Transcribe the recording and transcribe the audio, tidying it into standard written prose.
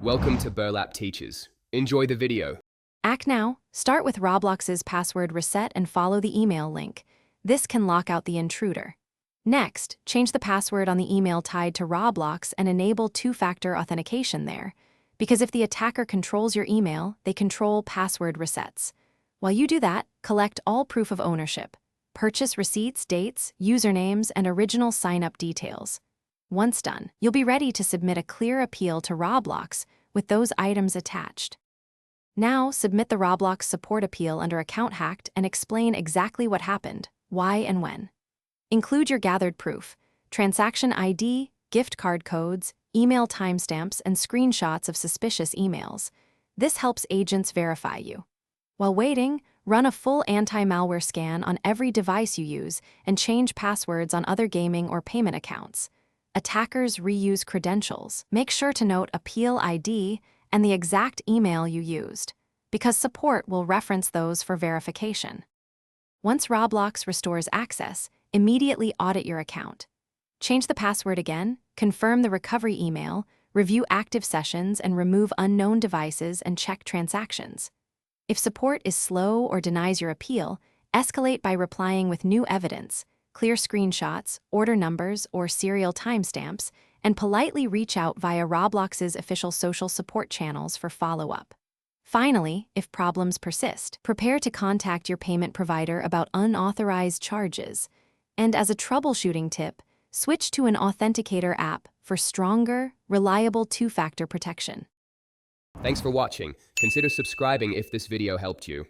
Welcome to Burlap Teachers. Enjoy the video. Act now. Start with Roblox's password reset and follow the email link. This can lock out the intruder. Next, change the password on the email tied to Roblox and enable two-factor authentication there. Because if the attacker controls your email, they control password resets. While you do that, collect all proof of ownership. Purchase receipts, dates, usernames, and original sign-up details. Once done, you'll be ready to submit a clear appeal to Roblox with those items attached. Now, submit the Roblox support appeal under Account Hacked and explain exactly what happened, why and when. Include your gathered proof, transaction ID, gift card codes, email timestamps, and screenshots of suspicious emails. This helps agents verify you. While waiting, run a full anti-malware scan on every device you use and change passwords on other gaming or payment accounts. Attackers reuse credentials. Make sure to note appeal ID and the exact email you used, because support will reference those for verification. Once Roblox restores access, immediately audit your account. Change the password again, confirm the recovery email, review active sessions, and remove unknown devices and check transactions. If support is slow or denies your appeal, escalate by replying with new evidence, clear screenshots, order numbers, or serial timestamps, and politely reach out via Roblox's official social support channels for follow-up. Finally, if problems persist, prepare to contact your payment provider about unauthorized charges. And as a troubleshooting tip, switch to an authenticator app for stronger, reliable two-factor protection. Thanks for watching. Consider subscribing if this video helped you.